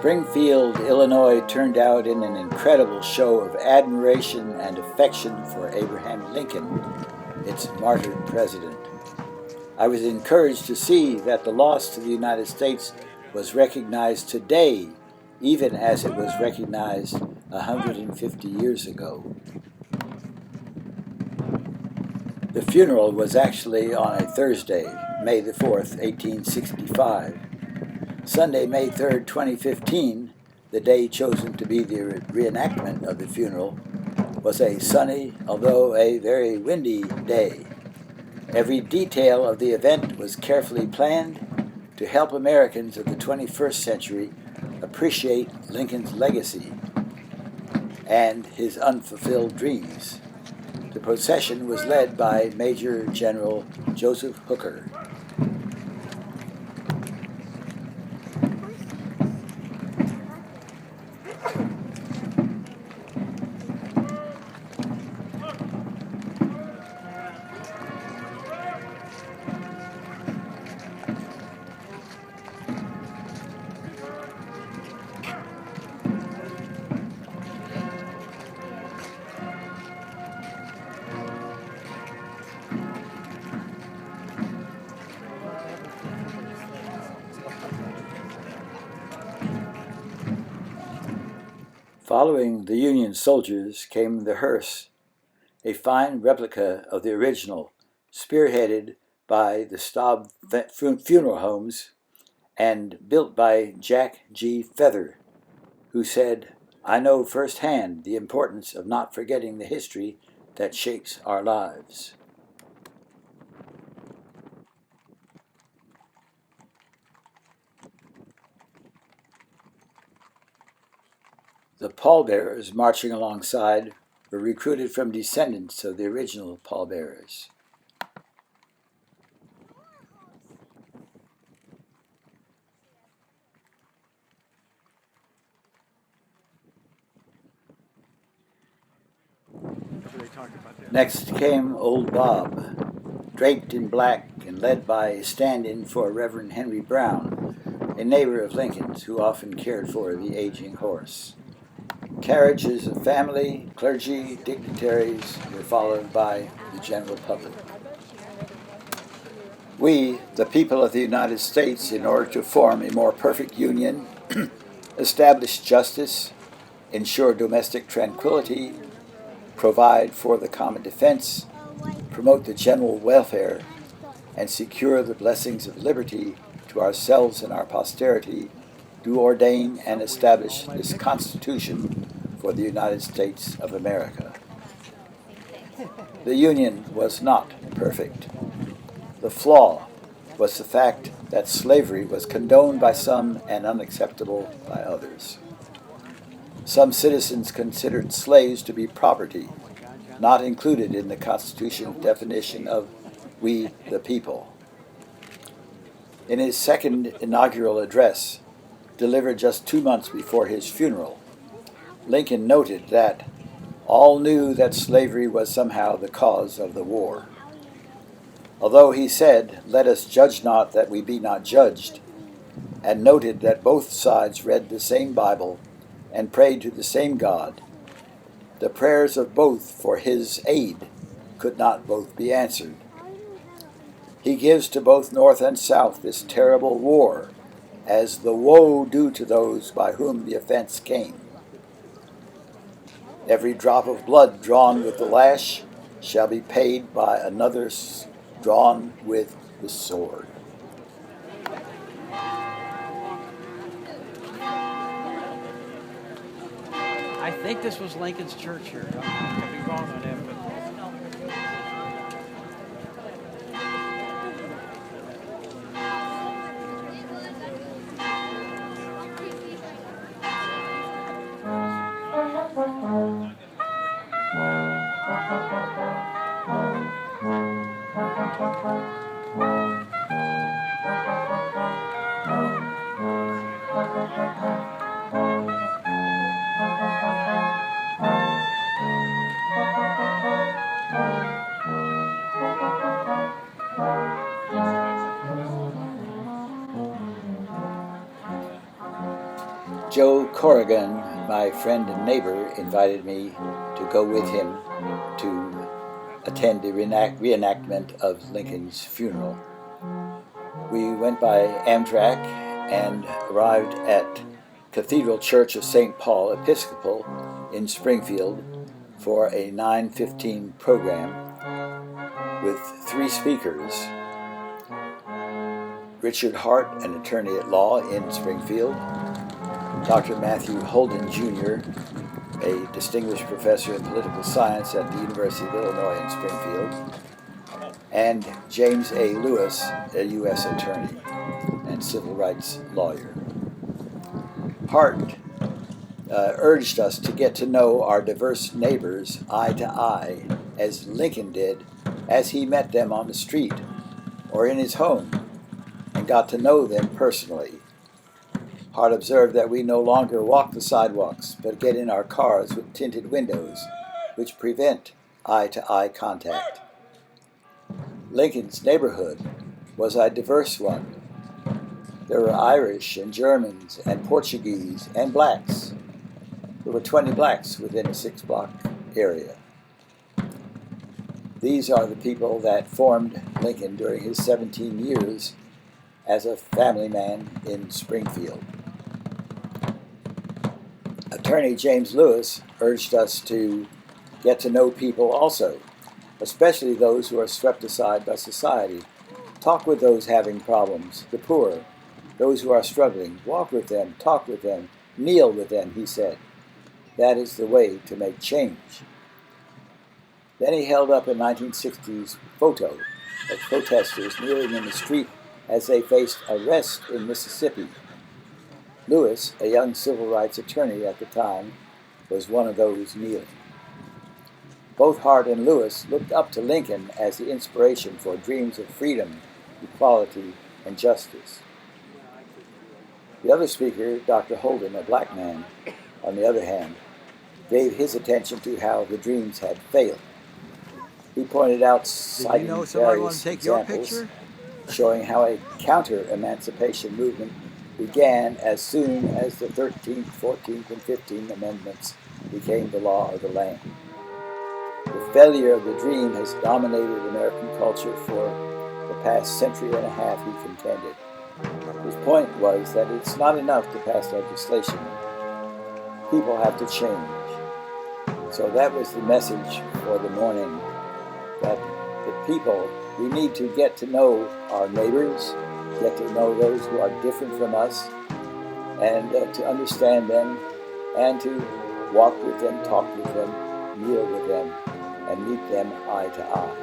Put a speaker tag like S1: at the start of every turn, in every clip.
S1: Springfield, Illinois turned out in an incredible show of admiration and affection for Abraham Lincoln, its martyred president. I was encouraged to see that the loss to the United States was recognized today, even as it was recognized 150 years ago. The funeral was actually on a Thursday, May the 4th, 1865. Sunday, May 3rd, 2015, the day chosen to be the reenactment of the funeral, was a sunny, although a very windy day. Every detail of the event was carefully planned to help Americans of the 21st century appreciate Lincoln's legacy and his unfulfilled dreams. The procession was led by Major General Joseph Hooker. Following the Union soldiers came the hearse, a fine replica of the original, spearheaded by the Staub Funeral Homes and built by Jack G. Feather, who said, "I know firsthand the importance of not forgetting the history that shapes our lives." The pallbearers marching alongside were recruited from descendants of the original pallbearers. Next came Old Bob, draped in black and led by a stand-in for Reverend Henry Brown, a neighbor of Lincoln's who often cared for the aging horse. Carriages of family, clergy, dignitaries were followed by the general public. We, the people of the United States, in order to form a more perfect union, establish justice, ensure domestic tranquility, provide for the common defense, promote the general welfare, and secure the blessings of liberty to ourselves and our posterity, do ordain and establish this Constitution for the United States of America. The Union was not perfect. The flaw was the fact that slavery was condoned by some and unacceptable by others. Some citizens considered slaves to be property, not included in the Constitution's definition of "we the people." In his second inaugural address, delivered just 2 months before his funeral, Lincoln noted that all knew that slavery was somehow the cause of the war. Although he said, "Let us judge not that we be not judged," and noted that both sides read the same Bible and prayed to the same God, the prayers of both for his aid could not both be answered. He gives to both North and South this terrible war as the woe due to those by whom the offense came. Every drop of blood drawn with the lash shall be paid by another drawn with the sword.
S2: I think this was Lincoln's church here. I could be wrong on that, but
S1: Joe Corrigan, my friend and neighbor, invited me to go with him to attend the reenactment of Lincoln's funeral. We went by Amtrak and arrived at Cathedral Church of St. Paul Episcopal in Springfield for a 9:15 program with 3 speakers: Richard Hart, an attorney at law in Springfield; Dr. Matthew Holden, Jr., a distinguished professor in political science at the University of Illinois in Springfield; and James A. Lewis, a U.S. attorney and civil rights lawyer. Hart urged us to get to know our diverse neighbors eye to eye, as Lincoln did as he met them on the street or in his home and got to know them personally. Hart observed that we no longer walk the sidewalks, but get in our cars with tinted windows, which prevent eye-to-eye contact. Lincoln's neighborhood was a diverse one. There were Irish and Germans and Portuguese and blacks. There were 20 blacks within a 6-block area. These are the people that formed Lincoln during his 17 years as a family man in Springfield. Attorney James Lewis urged us to get to know people also, especially those who are swept aside by society. Talk with those having problems, the poor, those who are struggling. Walk with them, talk with them, kneel with them, he said. That is the way to make change. Then he held up a 1960s photo of protesters kneeling in the street as they faced arrest in Mississippi. Lewis, a young civil rights attorney at the time, was one of those kneeling. Both Hart and Lewis looked up to Lincoln as the inspiration for dreams of freedom, equality, and justice. The other speaker, Dr. Holden, a black man, on the other hand, gave his attention to how the dreams had failed. He pointed out, citing various examples, showing how a counter-emancipation movement began as soon as the 13th, 14th, and 15th Amendments became the law of the land. The failure of the dream has dominated American culture for the past century and a half, he contended. His point was that it's not enough to pass legislation. People have to change. So that was the message for the morning, that the people, we need to get to know our neighbors, get to know those who are different from us, and to understand them, and to walk with them, talk with them, kneel with them, and meet them eye to eye.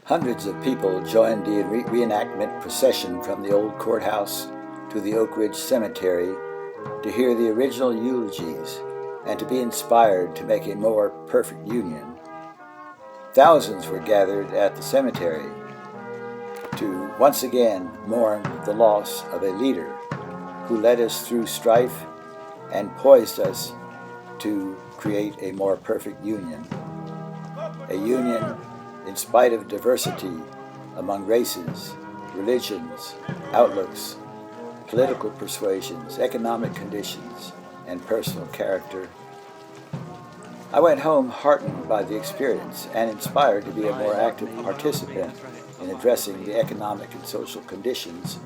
S1: Hundreds of people joined the reenactment procession from the old courthouse to the Oak Ridge Cemetery to hear the original eulogies and to be inspired to make a more perfect union. Thousands were gathered at the cemetery to once again mourn the loss of a leader who led us through strife and poised us to create a more perfect union. A union in spite of diversity among races, religions, outlooks, political persuasions, economic conditions, and personal character. I went home heartened by the experience and inspired to be a more active participant in addressing the economic and social conditions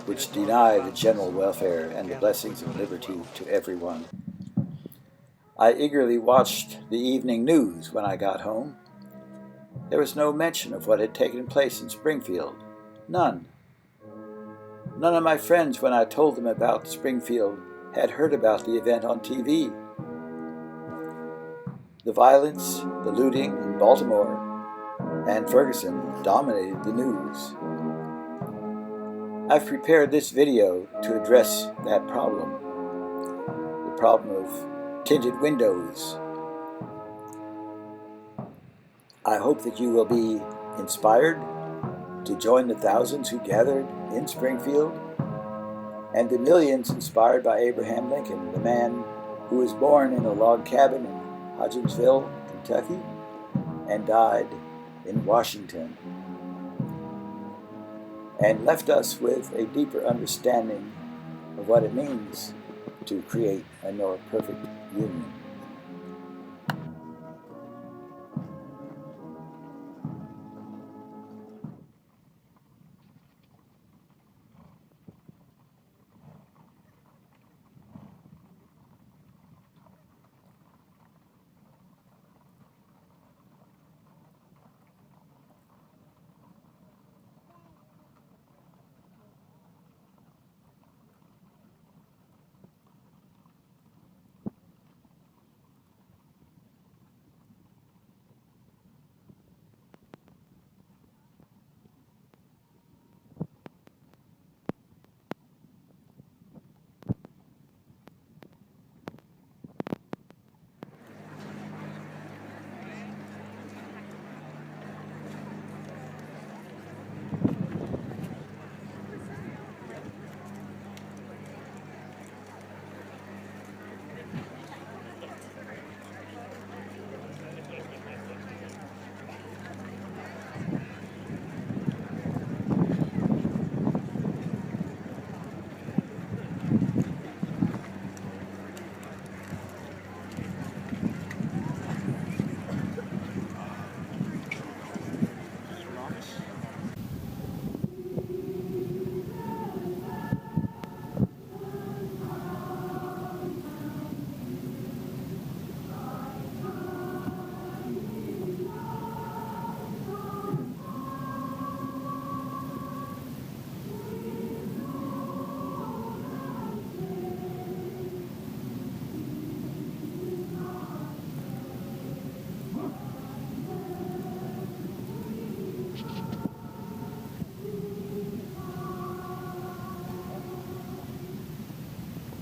S1: which deny the general welfare and the blessings of liberty to everyone. I eagerly watched the evening news when I got home. There was no mention of what had taken place in Springfield. None. None of my friends, when I told them about Springfield, had heard about the event on TV. The violence, the looting in Baltimore and Ferguson dominated the news. I've prepared this video to address that problem. The problem of tinted windows. I hope that you will be inspired to join the thousands who gathered in Springfield and the millions inspired by Abraham Lincoln, the man who was born in a log cabin in Hodgenville, Kentucky, and died in Washington, and left us with a deeper understanding of what it means to create a more perfect union.